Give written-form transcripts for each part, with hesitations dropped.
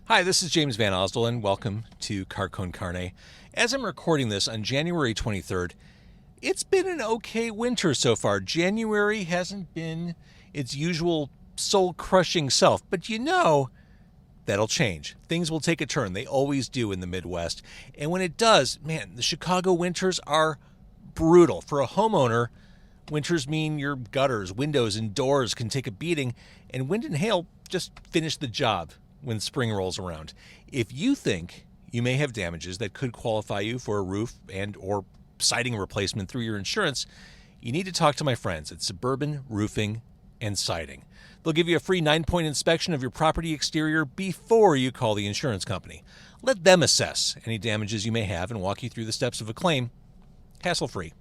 Hi, this is James Van Osdell, and welcome to Car Con Carne. As I'm recording this on January 23rd, it's been an okay winter so far. January hasn't been its usual soul-crushing self, but you know that'll change. Things will take a turn. They always do in the Midwest. And when it does, man, the Chicago winters are brutal. For a homeowner, winters mean your gutters, windows, and doors can take a beating, and wind and hail just finish the job when spring rolls around. If you think you may have damages that could qualify you for a roof and or siding replacement through your insurance, you need to talk to my friends at Suburban Roofing and Siding. They'll give you a free 9-point inspection of your property exterior before you call the insurance company. Let them assess any damages you may have and walk you through the steps of a claim, hassle-free.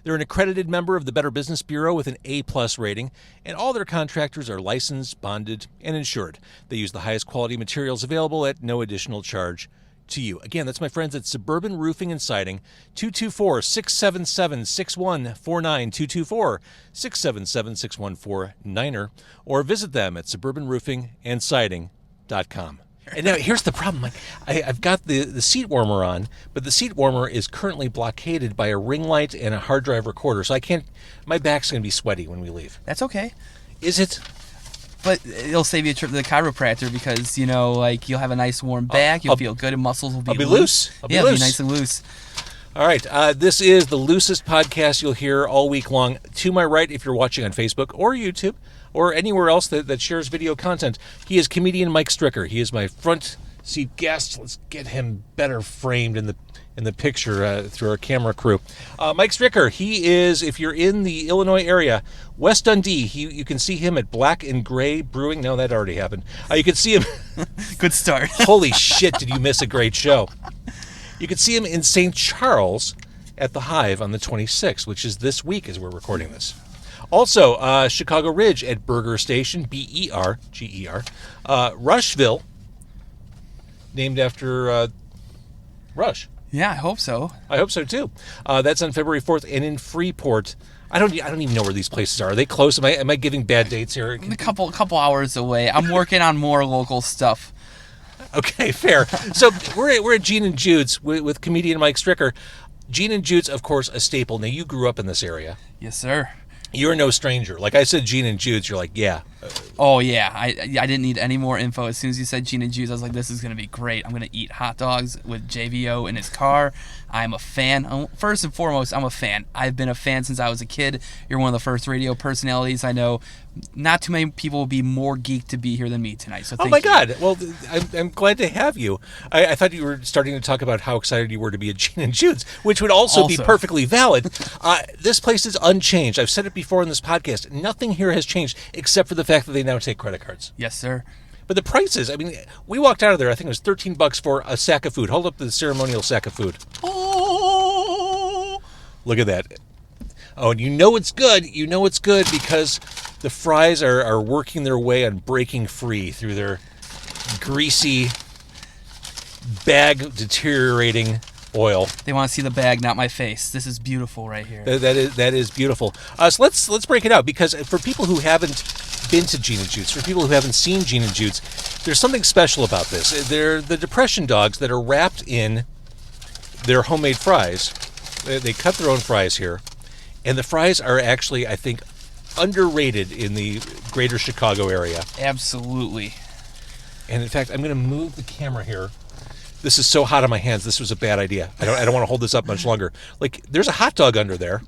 They're an accredited member of the Better Business Bureau with an A+ rating, and all their contractors are licensed, bonded, and insured. They use the highest quality materials available at no additional charge to you. Again, that's my friends at Suburban Roofing and Siding, 224-677-6149, 224-677-6149, or visit them at suburbanroofingandsiding.com. And now here's the problem, Mike. I've got the seat warmer on, but the seat warmer is currently blockaded by a ring light and a hard drive recorder, so I can't. My back's going to be sweaty when we leave. That's okay. Is it? But it'll save you a trip to the chiropractor because, you know, like you'll have a nice warm back, you'll feel good, and muscles will be loose. It'll be nice and loose. All right, this is the loosest podcast you'll hear all week long. To my right, if you're watching on Facebook or YouTube, or anywhere else that shares video content, he is comedian Mike Stricker. He is my front seat guest. Let's get him better framed in the picture through our camera crew. Mike Stricker, he is, if you're in the Illinois area, West Dundee, you can see him at Black and Gray Brewing. No, that already happened. You can see him. Good start. Holy shit, did you miss a great show? You can see him in St. Charles at the Hive on the 26th, which is this week as we're recording this. Also, Chicago Ridge at Burger Station, Berger, Rushville, named after Rush. Yeah, I hope so. I hope so too. That's on February 4th, and in Freeport. I don't even know where these places are. Are they close? Am I giving bad dates here? A couple hours away. I'm working on more local stuff. Okay, fair. So we're at Gene Jude's with comedian Mike Stricker. Gene Jude's, of course, a staple. Now, you grew up in this area. Yes, sir. You're no stranger. Like I said, Gene Jude's, you're like, yeah. Oh, yeah. I didn't need any more info. As soon as you said Gene Jude's, I was like, this is going to be great. I'm going to eat hot dogs with JVO in his car. I'm a fan. First and foremost, I'm a fan. I've been a fan since I was a kid. You're one of the first radio personalities I know. Not too many people will be more geeked to be here than me tonight. So thank you. God. Well, I'm glad to have you. I thought you were starting to talk about how excited you were to be at Gene Jude's, which would also be perfectly valid. This place is unchanged. I've said it before in this podcast. Nothing here has changed except for the fact that they now take credit cards. Yes, sir. But the prices, I mean, we walked out of there, I think it was $13 for a sack of food. Hold up the ceremonial sack of food. Oh! Look at that. Oh, and you know it's good. You know it's good because the fries are working their way on breaking free through their greasy, bag-deteriorating oil. They want to see the bag, not my face. This is beautiful right here. That is beautiful. So let's break it out, because for people who haven't been to Gene Jude's, for people who haven't seen Gene Jude's, there's something special about this. They're the depression dogs that are wrapped in their homemade fries. They cut their own fries here, and the fries are actually, I think, underrated in the greater Chicago area. Absolutely. And in fact, I'm going to move the camera here. This is so hot on my hands. This was a bad idea. I don't want to hold this up much longer. Like, there's a hot dog under there.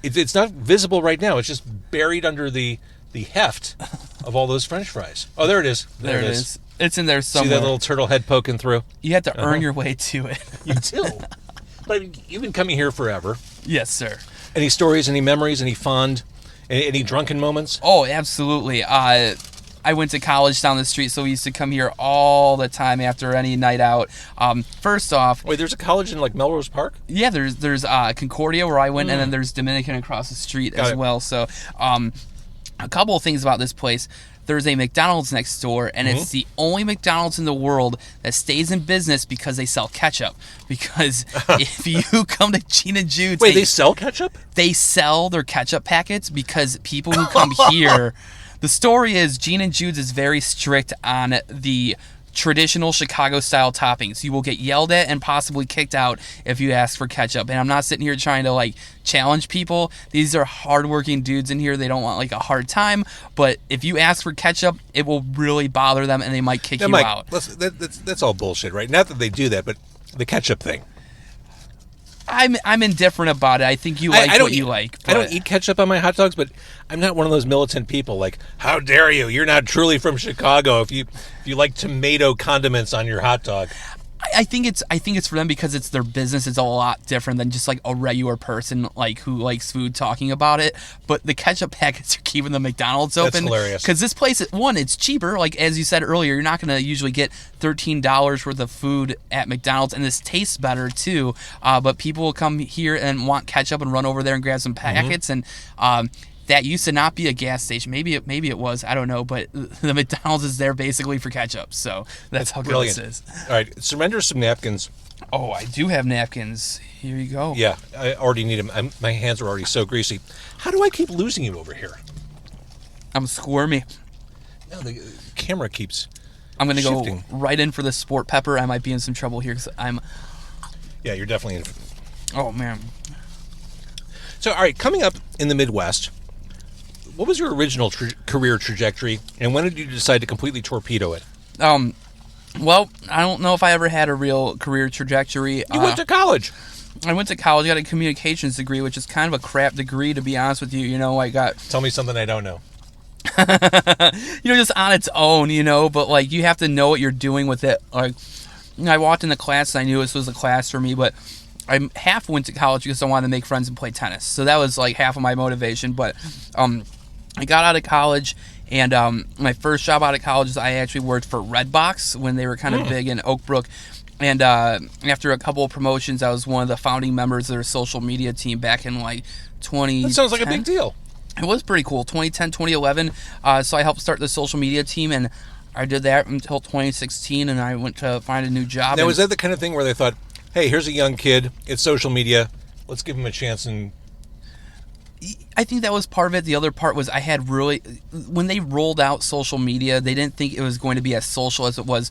It's not visible right now. It's just buried under the heft of all those French fries. Oh, there it is. There it is. It's in there somewhere. See that little turtle head poking through? You have to earn your way to it. You do. But I mean, you've been coming here forever. Yes, sir. Any stories, any memories, any drunken moments? Oh, absolutely. I went to college down the street, so we used to come here all the time after any night out. First off... Wait, there's a college in, like, Melrose Park? Yeah, there's Concordia, where I went, and then there's Dominican across the street as well. So, a couple of things about this place. There's a McDonald's next door, and it's the only McDonald's in the world that stays in business because they sell ketchup. Because if you come to Gene Jude's... Wait, they sell ketchup? They sell their ketchup packets because people who come here... The story is Gene Jude's is very strict on the traditional Chicago-style toppings. You will get yelled at and possibly kicked out if you ask for ketchup. And I'm not sitting here trying to like challenge people. These are hardworking dudes in here. They don't want like a hard time. But if you ask for ketchup, it will really bother them, and they might kick you Mike, out. That's all bullshit, right? Not that they do that, but the ketchup thing. I'm indifferent about it. I think you like what you like. I don't eat ketchup on my hot dogs, but I'm not one of those militant people like, how dare you? You're not truly from Chicago if you like tomato condiments on your hot dog. I think it's for them because it's their business. It's a lot different than just like a regular person like who likes food talking about it. But the ketchup packets are keeping the McDonald's open. That's hilarious. Because this place, one, it's cheaper. Like as you said earlier, you're not going to usually get $13 worth of food at McDonald's, and this tastes better too. But people will come here and want ketchup and run over there and grab some packets and. That used to not be a gas station. Maybe it was. I don't know. But the McDonald's is there basically for ketchup. So that's how good brilliant. this is. All right. Surrender some napkins. Oh, I do have napkins. Here you go. Yeah, I already need them. My hands are already so greasy. How do I keep losing you over here? I'm squirmy. No, the camera keeps I'm going to shifting. go right in for the sport pepper. I might be in some trouble here because I'm... Yeah, you're definitely in. Oh, man. So, all right, coming up in the Midwest... What was your original career trajectory, and when did you decide to completely torpedo it? Well, I don't know if I ever had a real career trajectory. You went to college. I went to college, got a communications degree, which is kind of a crap degree, to be honest with you. You know, I got... Tell me something I don't know. Just on its own, but, like, you have to know what you're doing with it. Like, I walked into class, and I knew this was a class for me, but I half went to college because I wanted to make friends and play tennis. So that was, like, half of my motivation, but... I got out of college, and my first job out of college is I actually worked for Redbox when they were kind of big in Oak Brook. And after a couple of promotions, I was one of the founding members of their social media team back in like 2010. That sounds like a big deal. It was pretty cool. 2010, 2011. So I helped start the social media team, and I did that until 2016, and I went to find a new job. Now, was that the kind of thing where they thought, hey, here's a young kid, it's social media, let's give him a chance and... I think that was part of it. The other part was I had really, when they rolled out social media, they didn't think it was going to be as social as it was.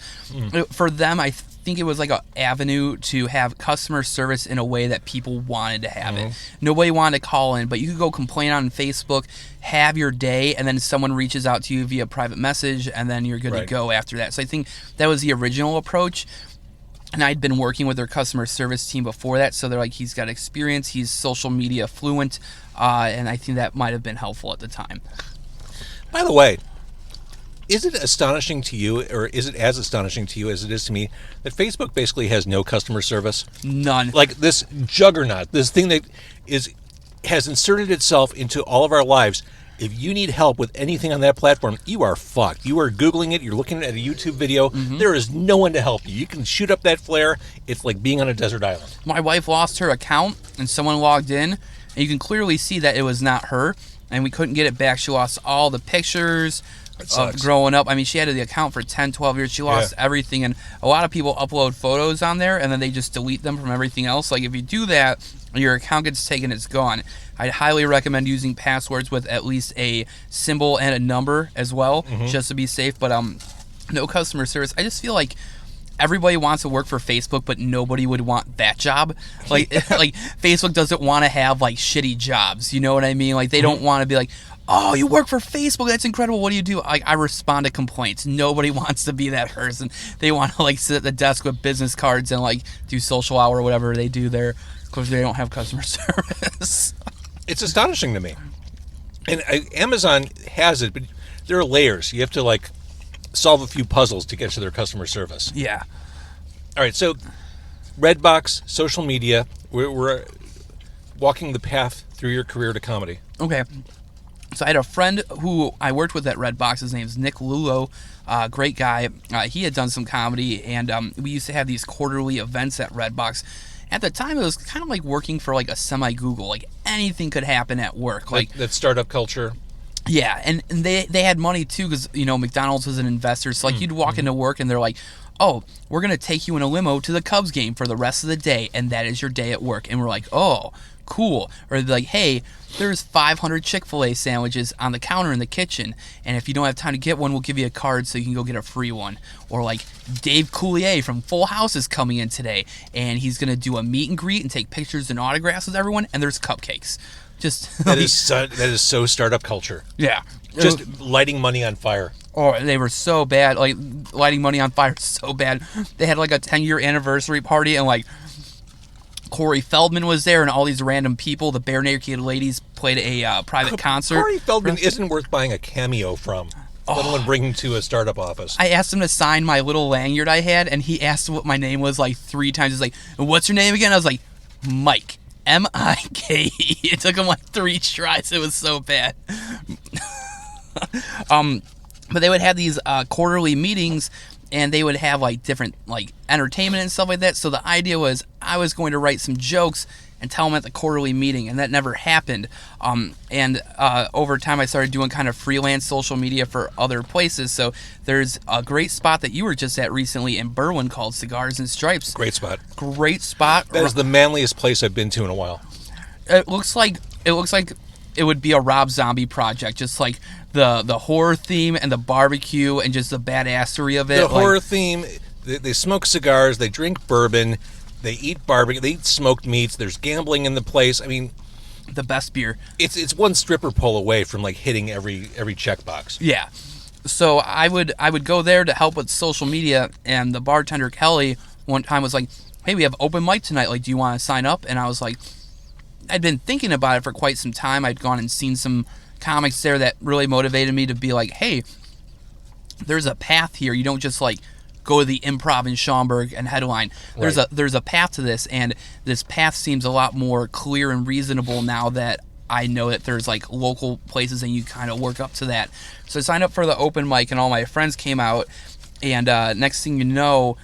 For them, I think it was like an avenue to have customer service in a way that people wanted to have it. Nobody wanted to call in, but you could go complain on Facebook, have your day, and then someone reaches out to you via private message, and then you're good to go after that. So I think that was the original approach. And I'd been working with their customer service team before that, so they're like, he's got experience, he's social media fluent, and I think that might have been helpful at the time. By the way, is it astonishing to you, or is it as astonishing to you as it is to me, that Facebook basically has no customer service? None. Like this juggernaut, this thing that has inserted itself into all of our lives. If you need help with anything on that platform, you are fucked. You are Googling it. You're looking at a YouTube video. There is no one to help you. You can shoot up that flare. It's like being on a desert island. My wife lost her account, and someone logged in, and you can clearly see that it was not her, and we couldn't get it back. She lost all the pictures of growing up. I mean, she had the account for 10, 12 years. She lost everything, and a lot of people upload photos on there, and then they just delete them from everything else. Like, if you do that, your account gets taken, it's gone. I'd highly recommend using passwords with at least a symbol and a number as well, just to be safe. But no customer service. I just feel like everybody wants to work for Facebook, but nobody would want that job. Like, like Facebook doesn't want to have like shitty jobs. You know what I mean? Like, they don't want to be like, oh, you work for Facebook, that's incredible. What do you do? Like, I respond to complaints. Nobody wants to be that person. They want to like sit at the desk with business cards and like do social hour or whatever they do there, because they don't have customer service. It's astonishing to me. And Amazon has it, but there are layers. You have to like solve a few puzzles to get to their customer service. Yeah. All right, so Redbox, social media, we're walking the path through your career to comedy. Okay. So I had a friend who I worked with at Redbox. His name's Nick Lulo. Great guy. He had done some comedy, and we used to have these quarterly events at Redbox. At the time, it was kind of like working for like a semi-Google. Like anything could happen at work. Like that startup culture. Yeah, and they had money too, because McDonald's was an investor. So like you'd walk into work and they're like, oh, we're gonna take you in a limo to the Cubs game for the rest of the day, and that is your day at work. And we're like, oh, cool. Or like, hey, there's 500 Chick-fil-A sandwiches on the counter in the kitchen, and if you don't have time to get one, we'll give you a card so you can go get a free one. Or like, Dave Coulier from Full House is coming in today, and he's going to do a meet and greet and take pictures and autographs with everyone, and there's cupcakes. Just that is so startup culture. Yeah. Just lighting money on fire. Oh, they were so bad. Like, lighting money on fire so bad. They had like a 10-year anniversary party, and like Corey Feldman was there, and all these random people. The Bare Naked Ladies played a private concert. Corey Feldman isn't worth buying a cameo from, let alone bringing to a startup office. I asked him to sign my little lanyard I had, and he asked what my name was like 3 times. He's like, "What's your name again?" I was like, "Mike. Mike." It took him like 3 tries. It was so bad. But they would have these quarterly meetings, and they would have like different like entertainment and stuff like that. So the idea was I was going to write some jokes and tell them at the quarterly meeting, and that never happened. Over time, I started doing kind of freelance social media for other places. So there's a great spot that you were just at recently in Berwyn called Cigars and Stripes. Great spot. Great spot. That is the manliest place I've been to in a while. It looks like it would be a Rob Zombie project, just like the horror theme and the barbecue and just the badassery of it. The horror theme. They smoke cigars. They drink bourbon. They eat barbecue. They eat smoked meats. There's gambling in the place. I mean, the best beer. It's one stripper pole away from like hitting every checkbox. Yeah. So I would go there to help with social media, and the bartender Kelly one time was like, "Hey, we have open mic tonight. Like, do you want to sign up?" And I was like, I'd been thinking about it for quite some time. I'd gone and seen some comics there that really motivated me to be like, hey, there's a path here. You don't just like go to the Improv in Schaumburg and headline. There's a path to this, and this path seems a lot more clear and reasonable now that I know that there's like local places and you kind of work up to that. So I signed up for the open mic, and all my friends came out, and next thing you know,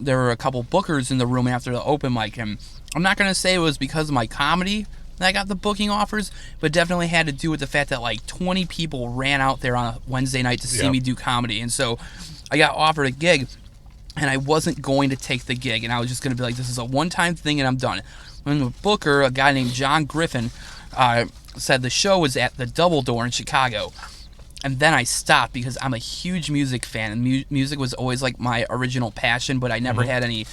there were a couple bookers in the room after the open mic, and I'm not going to say it was because of my comedy that I got the booking offers, but definitely had to do with the fact that like 20 people ran out there on a Wednesday night to see me do comedy. And so I got offered a gig, and I wasn't going to take the gig, and I was just going to be like, this is a one-time thing and I'm done. When the booker, a guy named John Griffin, said the show was at the Double Door in Chicago. And then I stopped because I'm a huge music fan, and music was always like my original passion, but I never had any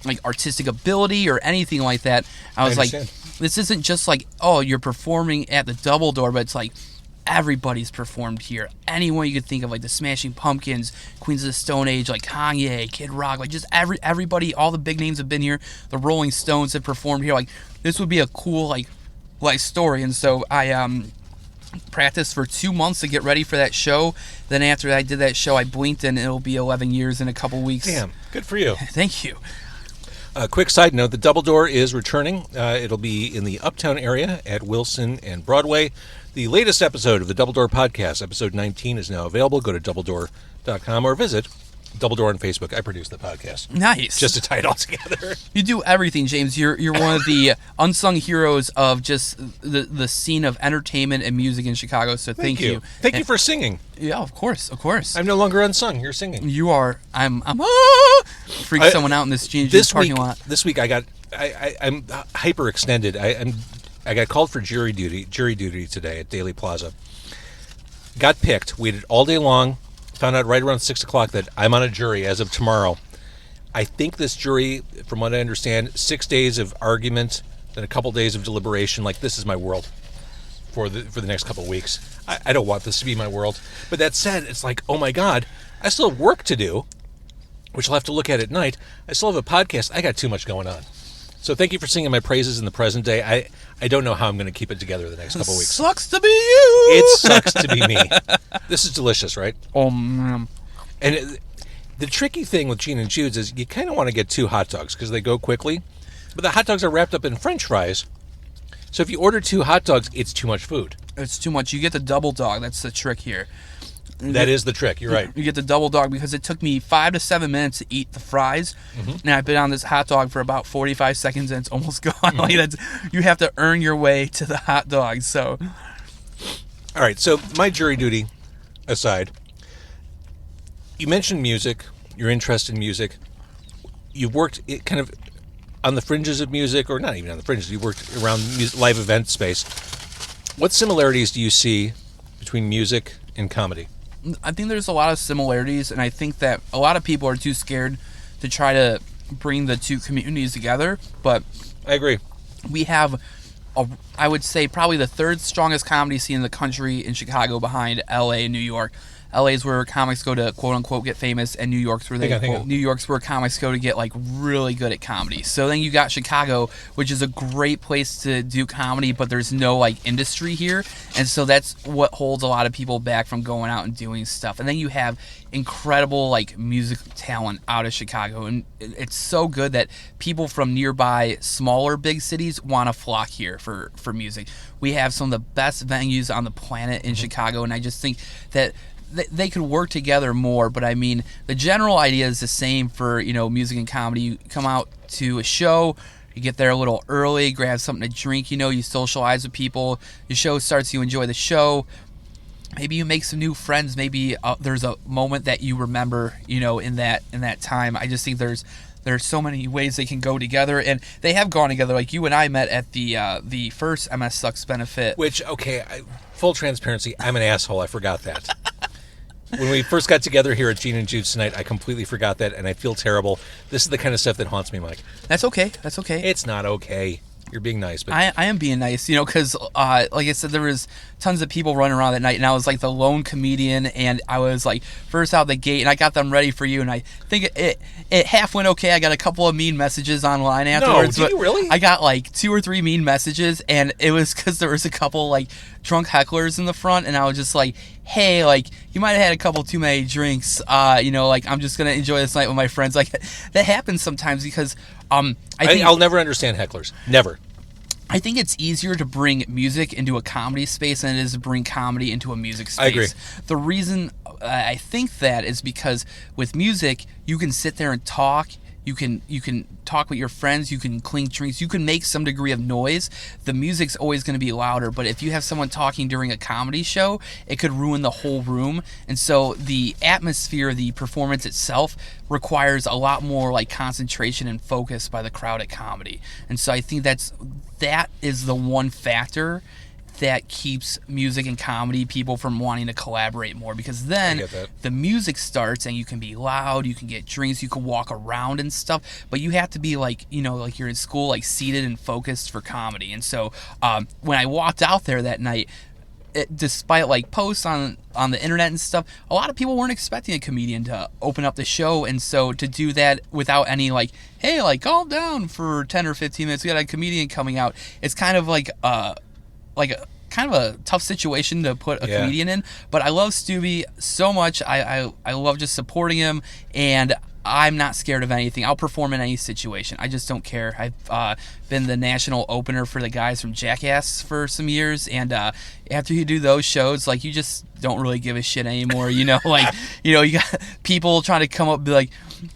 like artistic ability or anything like that. I was like, this isn't just like, oh, you're performing at the Double Door, but it's like everybody's performed here. Anyone you could think of, like the Smashing Pumpkins, Queens of the Stone Age, like Kanye, Kid Rock, like just everybody, all the big names have been here. The Rolling Stones have performed here. Like, this would be a cool like life story. And so I practiced for 2 months to get ready for that show. Then after I did that show, I blinked and it'll be 11 years in a couple weeks. Damn, good for you. Thank you. A quick side note, the Double Door is returning. It'll be in the Uptown area at Wilson and Broadway. The latest episode of the Double Door podcast, episode 19, is now available. Go to doubledoor.com or visit Double Door on Facebook. I produce the podcast. Nice. Just to tie it all together. You do everything, James. You're one of the unsung heroes of just the scene of entertainment and music in Chicago. So thank you. Thank you for singing. Yeah, of course. I'm no longer unsung. You're singing. You are. I'm freak someone out in this Gene Jude parking lot. This week I'm hyperextended. I got called for jury duty today at Daily Plaza. Got picked. Waited all day long. Found out right around 6 o'clock that I'm on a jury as of tomorrow. I think this jury, from what I understand, 6 days of argument, then a couple days of deliberation. Like, this is my world for the next couple of weeks. I don't want this to be my world. But that said, it's like, oh my God, I still have work to do, which I'll have to look at night. I still have a podcast. I got too much going on. So thank you for singing my praises in the present day. I don't know how I'm going to keep it together the next couple of weeks. Sucks to be you. It sucks to be me. This is delicious, right? Oh, man. And the tricky thing with Gene and Jude's is you kind of want to get 2 hot dogs because they go quickly. But the hot dogs are wrapped up in French fries. So if you order 2 hot dogs, it's too much food. It's too much. You get the double dog. That's the trick here. That is the trick. You're right. You get the double dog because it took me 5 to 7 minutes to eat the fries, and I've been on this hot dog for about 45 seconds, and it's almost gone. Like, that's, you have to earn your way to the hot dog. So, all right. So my jury duty aside, you mentioned music. Your interest in music. You've worked kind of on the fringes of music, or not even on the fringes, you worked around live event space. What similarities do you see between music and comedy? I think there's a lot of similarities, and I think that a lot of people are too scared to try to bring the two communities together. But I agree. We have, I would say, probably the third strongest comedy scene in the country in Chicago, behind LA and New York. LA is where comics go to quote unquote get famous, and New York's where New York's where comics go to get like really good at comedy. So then you got Chicago, which is a great place to do comedy, but there's no like industry here, and so that's what holds a lot of people back from going out and doing stuff. And then you have incredible like music talent out of Chicago, and it's so good that people from nearby smaller big cities want to flock here for music. We have some of the best venues on the planet in Chicago, and I just think that they could work together more. But I mean, the general idea is the same for, you know, music and comedy. You come out to a show, you get there a little early, grab something to drink, you know, you socialize with people, your show starts, you enjoy the show, maybe you make some new friends, maybe there's a moment that you remember, you know, in that time. I just think there's so many ways they can go together, and they have gone together. Like you and I met at the first MS Sucks benefit. Which, okay, full transparency, I'm an asshole. I forgot that. When we first got together here at Gene and Jude tonight, I completely forgot that, and I feel terrible. This is the kind of stuff that haunts me, Mike. That's okay. That's okay. It's not okay. You're being nice, but I am being nice, you know, because like I said, there was tons of people running around that night, and I was like the lone comedian, and I was like first out the gate, and I got them ready for you, and I think it half went okay. I got a couple of mean messages online afterwards. No, did you really? I got like 2 or 3 mean messages, and it was because there was a couple like drunk hecklers in the front, and I was just like, hey, like, you might have had a couple too many drinks, you know, like, I'm just gonna enjoy this night with my friends. Like, that happens sometimes because I'll never understand hecklers. Never. I think it's easier to bring music into a comedy space than it is to bring comedy into a music space. I agree. The reason I think that is because with music, you can sit there and talk. You can talk with your friends. You can clink drinks. You can make some degree of noise. The music's always going to be louder. But if you have someone talking during a comedy show, it could ruin the whole room. And so the atmosphere, the performance itself, requires a lot more like concentration and focus by the crowd at comedy. And so I think that is the one factor that keeps music and comedy people from wanting to collaborate more, because then the music starts and you can be loud, you can get drinks, you can walk around and stuff, but you have to be like, you know, like you're in school, like seated and focused for comedy. And so when I walked out there that night, despite like posts on the internet and stuff, a lot of people weren't expecting a comedian to open up the show. And so to do that without any like, hey, like calm down for 10 or 15 minutes, we got a comedian coming out, it's kind of like a kind of a tough situation to put a comedian in. But I love Stubby so much. I love just supporting him, and I'm not scared of anything. I'll perform in any situation. I just don't care. I've been the national opener for the guys from Jackass for some years, and after you do those shows, like, you just don't really give a shit anymore, you know? Like, you know, you got people trying to come up and be like,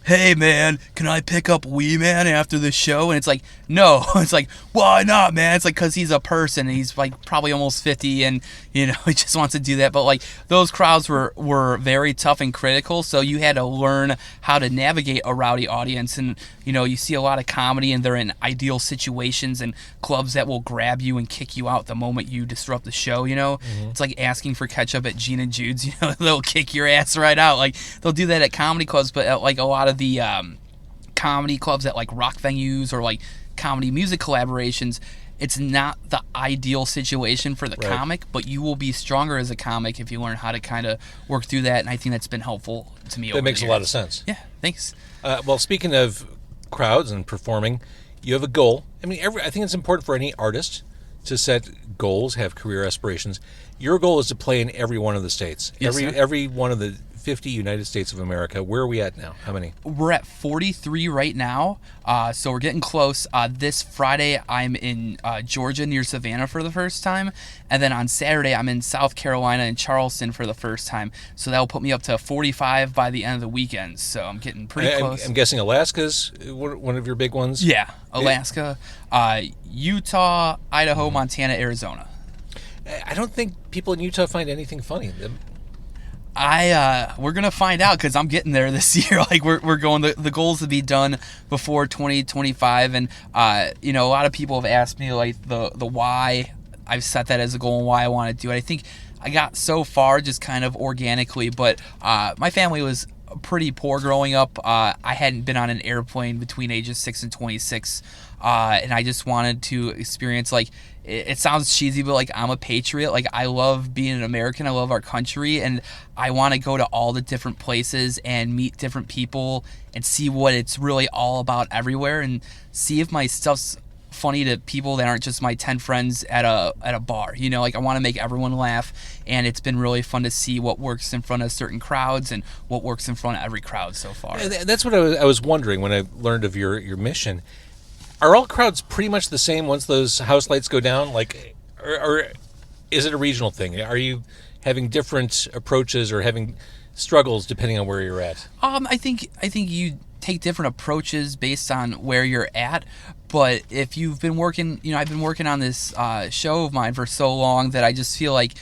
hey, man, can I pick up Wee Man after the show? And it's like, no. It's like, why not, man? It's like, because he's a person, and he's, like, probably almost 50, and, you know, he just wants to do that. But, like, those crowds were very tough and critical, so you had to learn how to navigate a rowdy audience. And, you know, you see a lot of comedy, and they're in ideal situations and clubs that will grab you and kick you out the moment you disrupt the show, you know? Mm-hmm. It's like asking for ketchup at Gene and Jude's, you know? They'll kick your ass right out. Like, they'll do that at comedy clubs, but at, like, a lot of the comedy clubs at, like, rock venues or, like, comedy music collaborations, it's not the ideal situation for the comic, but you will be stronger as a comic if you learn how to kind of work through that, and I think that's been helpful to me. That makes a lot of sense. Yeah, thanks. Well, speaking of crowds and performing, you have a goal. I mean, I think it's important for any artist to set goals, have career aspirations. Your goal is to play in every one of the states. Yes, every one of the 50 United States of America. Where are we at now? How many? We're at 43 right now, so we're getting close. This Friday, I'm in Georgia near Savannah for the first time, and then on Saturday, I'm in South Carolina in Charleston for the first time. So that will put me up to 45 by the end of the weekend, so I'm getting pretty close. I'm guessing Alaska's one of your big ones? Yeah, Alaska, Utah, Idaho, Montana, Arizona. I don't think people in Utah find anything funny. We're gonna find out because I'm getting there this year. Like we're going. The goal is to be done before 2025, and a lot of people have asked me like the why I've set that as a goal and why I want to do it. I think I got so far just kind of organically, but my family was pretty poor growing up. I hadn't been on an airplane between ages 6 and 26, and I just wanted to experience, like, it sounds cheesy, but like I'm a patriot. Like I love being an American. I love our country, and I want to go to all the different places and meet different people and see what it's really all about everywhere, and see if my stuff's funny to people that aren't just my 10 friends at a bar. Like I want to make everyone laugh, and it's been really fun to see what works in front of certain crowds and what works in front of every crowd so far. That's what I was wondering when I learned of your mission. Are all crowds pretty much the same once those house lights go down? Like, or is it a regional thing? Are you having different approaches or having struggles depending on where you're at? I think you take different approaches based on where you're at. But if you've been working, I've been working on this show of mine for so long that I just feel like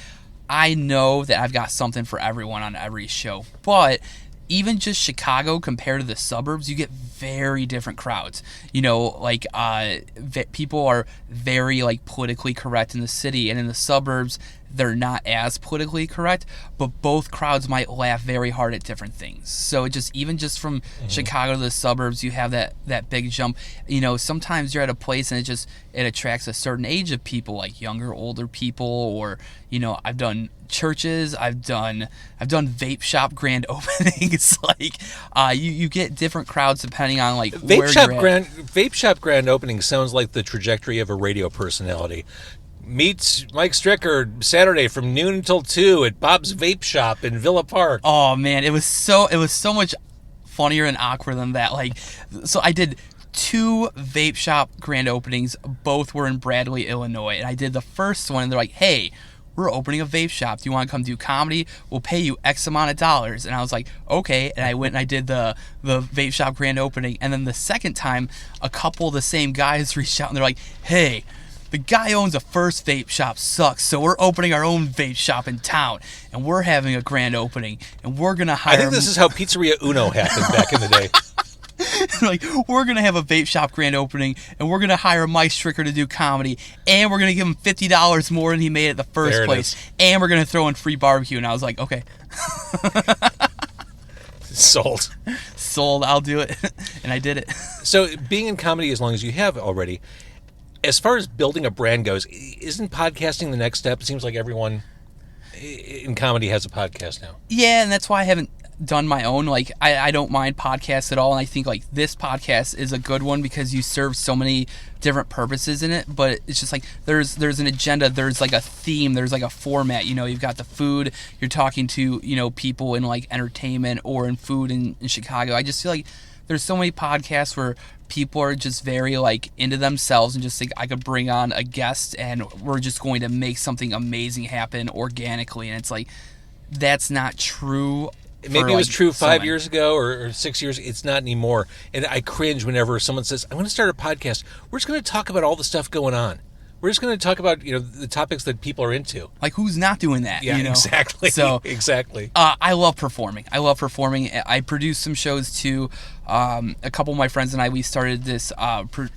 I know that I've got something for everyone on every show. But even just Chicago compared to the suburbs, you get very different crowds. People are very like politically correct in the city, and in the suburbs they're not as politically correct, but both crowds might laugh very hard at different things. So even from Chicago to the suburbs, you have that big jump. Sometimes you're at a place and it attracts a certain age of people, like younger, older people, or I've done churches, I've done vape shop grand openings. Like you get different crowds depending on like where you're at. Vape shop grand opening sounds like the trajectory of a radio personality. Meet Mike Stricker Saturday from noon until 2 at Bob's Vape Shop in Villa Park. Oh man, it was so much funnier and awkward than that. Like, so I did 2 vape shop grand openings. Both were in Bradley, Illinois, and I did the first one, and they're like, "Hey, we're opening a vape shop. Do you want to come do comedy? We'll pay you X amount of dollars." And I was like, okay. And I went and I did the vape shop grand opening. And then the second time, a couple of the same guys reached out and they're like, "Hey, the guy who owns the first vape shop sucks, so we're opening our own vape shop in town, and we're having a grand opening, and we're going to hire..." I think this is how Pizzeria Uno happened back in the day. Like, we're going to have a vape shop grand opening, and we're going to hire Mike Stricker to do comedy, and we're going to give him $50 more than he made at the first place, and we're going to throw in free barbecue. And I was like, okay. Sold, I'll do it. And I did it. So being in comedy as long as you have already, as far as building a brand goes, isn't podcasting the next step? It seems like everyone in comedy has a podcast now. Yeah, and that's why I haven't done my own. Like, I don't mind podcasts at all, and I think like this podcast is a good one because you serve so many different purposes in it. But it's just like there's an agenda, there's like a theme, there's like a format. You've got the food, you're talking to people in like entertainment or in food in Chicago. I just feel like there's so many podcasts where people are just very like into themselves and just think I could bring on a guest and we're just going to make something amazing happen organically, and it's like that's not true. Maybe it was true 5 years ago or 6 years. It's not anymore. And I cringe whenever someone says, "I'm going to start a podcast. We're just going to talk about all the stuff going on. We're just going to talk about the topics that people are into." Like, who's not doing that? Yeah, exactly. So exactly. I love performing. I produce some shows too. A couple of my friends and I, we started this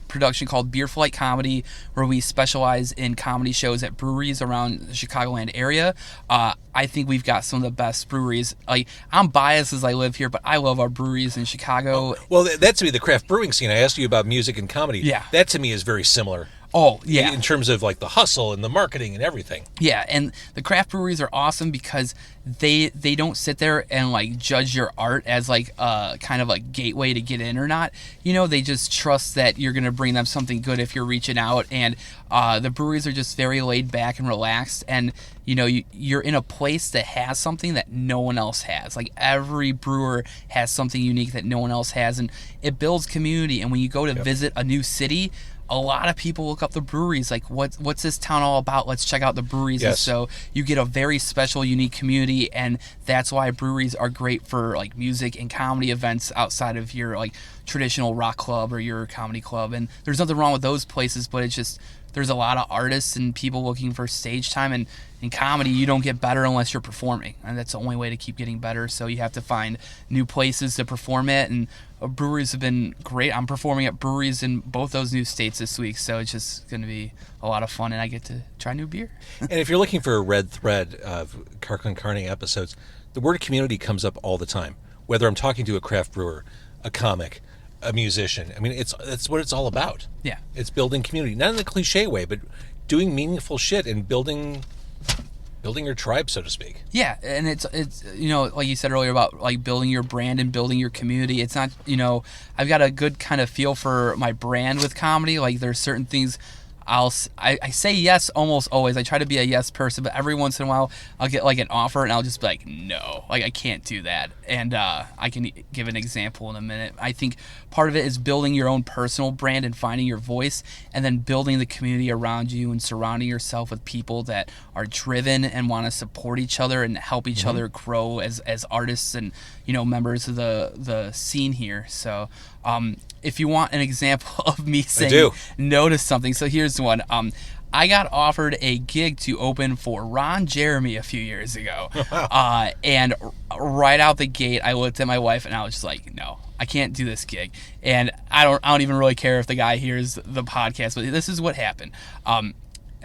production called Beer Flight Comedy, where we specialize in comedy shows at breweries around the Chicagoland area. I think we've got some of the best breweries. Like, I'm biased as I live here, but I love our breweries in Chicago. Well, that to me, the craft brewing scene. I asked you about music and comedy. Yeah. That to me is very similar. Oh, yeah. In terms of like the hustle and the marketing and everything. Yeah, and the craft breweries are awesome because they don't sit there and like judge your art as like a kind of a gateway to get in or not. They just trust that you're going to bring them something good if you're reaching out, and the breweries are just very laid back and relaxed, and you're in a place that has something that no one else has. Like, every brewer has something unique that no one else has, and it builds community. And when you go to visit a new city, a lot of people look up the breweries, like, what's this town all about? Let's check out the breweries. Yes. And so you get a very special, unique community, and that's why breweries are great for like music and comedy events outside of your like traditional rock club or your comedy club. And there's nothing wrong with those places, but it's just there's a lot of artists and people looking for stage time, and in comedy you don't get better unless you're performing, and that's the only way to keep getting better. So you have to find new places to perform at, and breweries have been great. I'm performing at breweries in both those new states this week, so it's just going to be a lot of fun, and I get to try new beer. And if you're looking for a red thread of Carcon Carne episodes, the word community comes up all the time. Whether I'm talking to a craft brewer, a comic, a musician, I mean, it's what it's all about. Yeah. It's building community, not in the cliche way, but doing meaningful shit and building your tribe, so to speak. Yeah, and it's like you said earlier about like building your brand and building your community. It's not, I've got a good kind of feel for my brand with comedy. Like there's certain things I say yes almost always. I try to be a yes person, but every once in a while I'll get like an offer and I'll just be like, no, like I can't do that. And I can give an example in a minute. I think part of it is building your own personal brand and finding your voice, and then building the community around you and surrounding yourself with people that are driven and want to support each other and help each other grow as artists and members of the scene here. So if you want an example of me saying no to something, so here's one. I got offered a gig to open for Ron Jeremy a few years ago. And right out the gate, I looked at my wife and I was just like, no, I can't do this gig. And I don't even really care if the guy hears the podcast, but this is what happened. I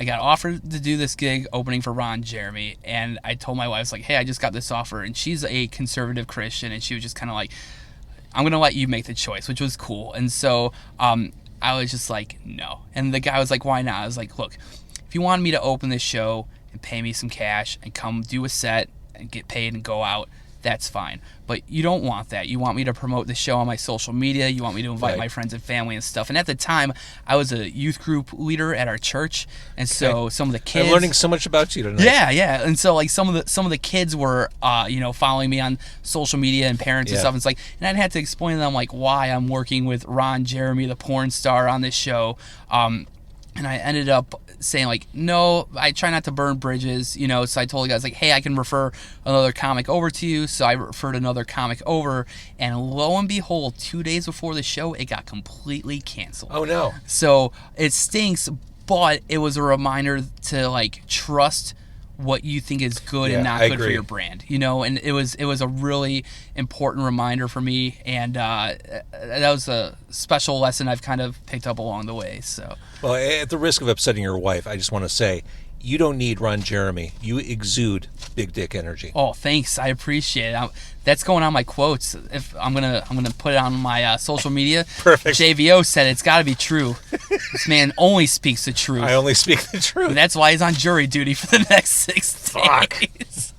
got offered to do this gig opening for Ron Jeremy, and I told my wife, I was like, hey, I just got this offer. And she's a conservative Christian, and she was just kind of like, I'm going to let you make the choice, which was cool. And so I was just like, no. And the guy was like, why not? I was like, look, if you wanted me to open this show and pay me some cash and come do a set and get paid and go out, that's fine. But you don't want that. You want me to promote the show on my social media. You want me to invite my friends and family and stuff. And at the time, I was a youth group leader at our church, and so some of the kids. I'm learning so much about you tonight. Yeah. And so like some of the kids were following me on social media and parents and stuff. And it's like, and I'd have to explain to them like why I'm working with Ron Jeremy, the porn star, on this show. And I ended up saying like, no, I try not to burn bridges, so I told the guys like, hey, I can refer another comic over to you. So I referred another comic over, and lo and behold, 2 days before the show, it got completely canceled. Oh no. So it stinks, but it was a reminder to like trust what you think is good and not good for your brand, and it was a really important reminder for me, and that was a special lesson I've kind of picked up along the way. So, well, at the risk of upsetting your wife, I just want to say, you don't need Ron Jeremy. You exude big dick energy. Oh, thanks. I appreciate it. That's going on my quotes. If I'm gonna put it on my social media. Perfect. JVO said it's got to be true. This man only speaks the truth. I only speak the truth. And that's why he's on jury duty for the next 6 days.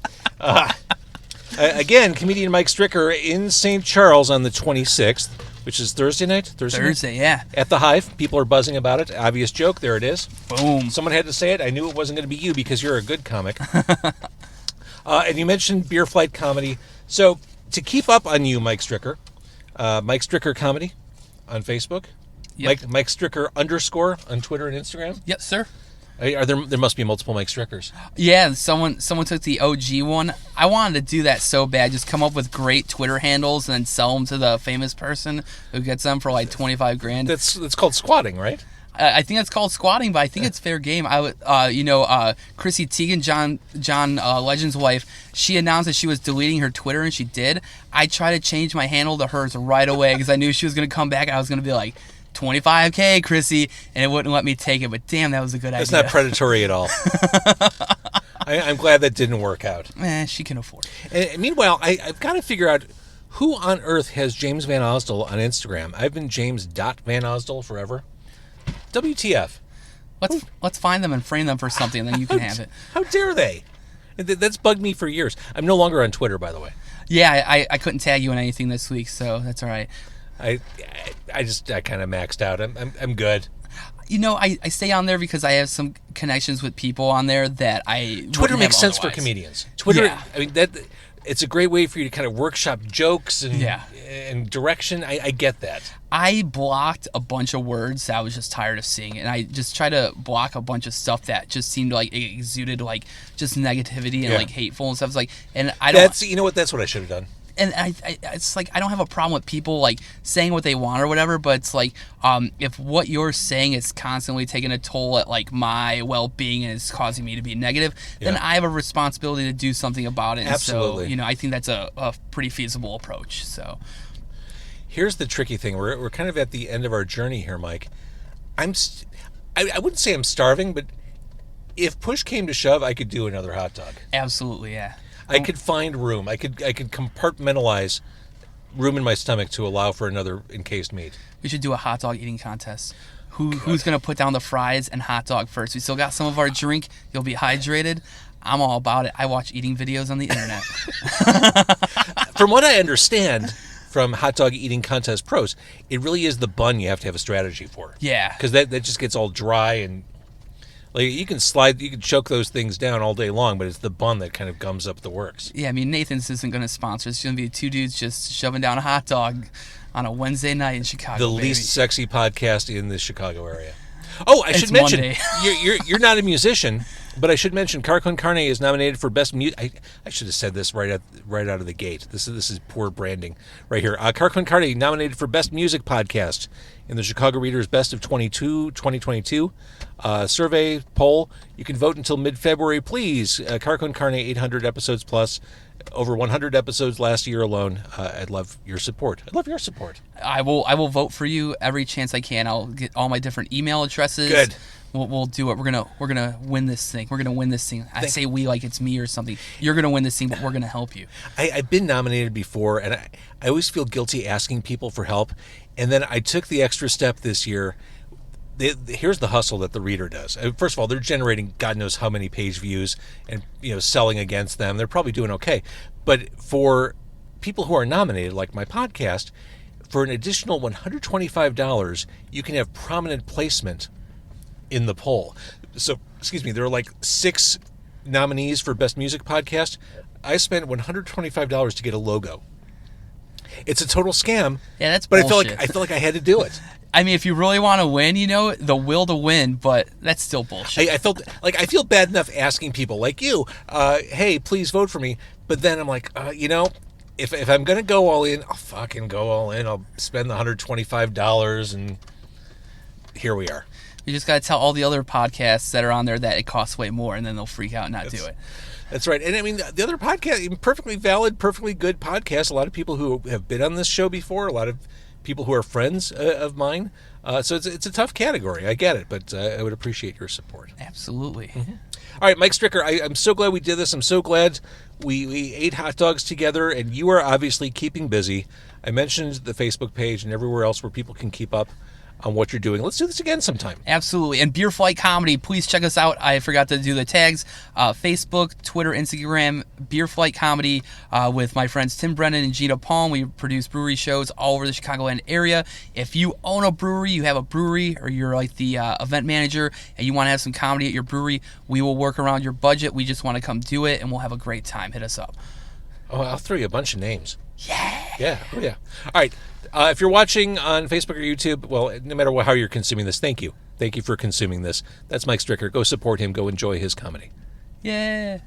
Again, comedian Mike Stricker in St. Charles on the 26th, which is Thursday night? Thursday, yeah. At the Hive. People are buzzing about it. Obvious joke. There it is. Boom. Someone had to say it. I knew it wasn't going to be you because you're a good comic. And you mentioned Beer Flight Comedy. So to keep up on you, Mike Stricker, Mike Stricker Comedy on Facebook. Yep. Mike Stricker _ on Twitter and Instagram. Yes, sir. There must be multiple Mike Strickers. Yeah, someone took the OG one. I wanted to do that so bad, just come up with great Twitter handles and then sell them to the famous person who gets them for like $25,000. That's called squatting, right? I think that's called squatting, but I think it's fair game. I would, Chrissy Teigen, John Legend's wife, she announced that she was deleting her Twitter, and she did. I tried to change my handle to hers right away because I knew she was going to come back, and I was going to be like, $25K, Chrissy, and it wouldn't let me take it. But damn, that was a good idea. It's not predatory at all. I'm glad that didn't work out. She can afford it. And meanwhile, I've got to figure out who on earth has James Van Osdol on Instagram. I've been James.Van Osdol forever. WTF? Let's find them and frame them for something, and then you can have it. How dare they? That's bugged me for years. I'm no longer on Twitter, by the way. Yeah, I couldn't tag you in anything this week, so that's all right. I kind of maxed out. I'm good. I stay on there because I have some connections with people on there that I Twitter makes sense otherwise. For comedians. Twitter, yeah. I mean it's a great way for you to kind of workshop jokes and direction. I get that. I blocked a bunch of words that I was just tired of seeing, and I just tried to block a bunch of stuff that just seemed like it exuded like just negativity and like hateful and stuff. It's like, and I don't. You know what? That's what I should have done. and it's like I don't have a problem with people like saying what they want or whatever, but it's like if what you're saying is constantly taking a toll at like my well-being and is causing me to be negative, then I have a responsibility to do something about it. Absolutely. And so, I think that's a pretty feasible approach. So here's the tricky thing: we're kind of at the end of our journey here, Mike. I wouldn't say I'm starving, but if push came to shove, I could do another hot dog. Absolutely, yeah. I could find room. I could compartmentalize room in my stomach to allow for another encased meat. We should do a hot dog eating contest. Who's going to put down the fries and hot dog first? We still got some of our drink. You'll be hydrated. I'm all about it. I watch eating videos on the internet. From what I understand from hot dog eating contest pros, it really is the bun you have to have a strategy for. Yeah. Because that just gets all dry and... Like you can choke those things down all day long, but it's the bun that kind of gums up the works. Yeah, I mean, Nathan's isn't going to sponsor. It's going to be two dudes just shoving down a hot dog on a Wednesday night in Chicago. The least sexy podcast in the Chicago area. Oh, I should mention, you're not a musician, but I should mention Car Con Carne is nominated for best music. I should have said this right out of the gate. This is poor branding right here. Car Con Carne nominated for best music podcast in the Chicago Reader's Best of 2022 survey poll. You can vote until mid-February, please. Car Con Carne, 800 episodes plus. Over 100 episodes last year alone. I'd love your support. I will vote for you every chance I can. I'll get all my different email addresses. Good. We'll do it. We're gonna win this thing. I say we like it's me or something. You're gonna win this thing, but we're gonna help you. I've been nominated before, and I always feel guilty asking people for help. And then I took the extra step this year. Here's the hustle that the Reader does. First of all, they're generating God knows how many page views and selling against them. They're probably doing okay. But for people who are nominated, like my podcast, for an additional $125, you can have prominent placement in the poll. So, there are like 6 nominees for Best Music Podcast. I spent $125 to get a logo. It's a total scam. Yeah, that's but bullshit. I feel like I had to do it. I mean, if you really want to win, the will to win, but that's still bullshit. I feel bad enough asking people like you, hey, please vote for me. But then I'm like, if I'm going to go all in, I'll fucking go all in. I'll spend the $125 and here we are. You just got to tell all the other podcasts that are on there that it costs way more, and then they'll freak out and not do it. That's right. And I mean, the other podcast, perfectly valid, perfectly good podcast. A lot of people who have been on this show before, a lot of people who are friends of mine. So it's a tough category. I get it, but I would appreciate your support. Absolutely. Mm-hmm. All right, Mike Stricker, I'm so glad we did this. I'm so glad we ate hot dogs together, and you are obviously keeping busy. I mentioned the Facebook page and everywhere else where people can keep up on what you're doing. Let's do this again sometime. Absolutely. And Beer Flight Comedy, please check us out. I forgot to do the tags. Facebook, Twitter, Instagram, Beer Flight Comedy with my friends Tim Brennan and Gina Palm. We produce brewery shows all over the Chicagoland area. If you own a brewery, you have a brewery, or you're like the event manager and you want to have some comedy at your brewery, we will work around your budget. We just want to come do it, and we'll have a great time. Hit us up. Oh, I'll throw you a bunch of names. Yeah. Yeah. Oh, yeah. All right. If you're watching on Facebook or YouTube, well, no matter how you're consuming this, thank you. Thank you for consuming this. That's Mike Stricker. Go support him. Go enjoy his comedy. Yeah.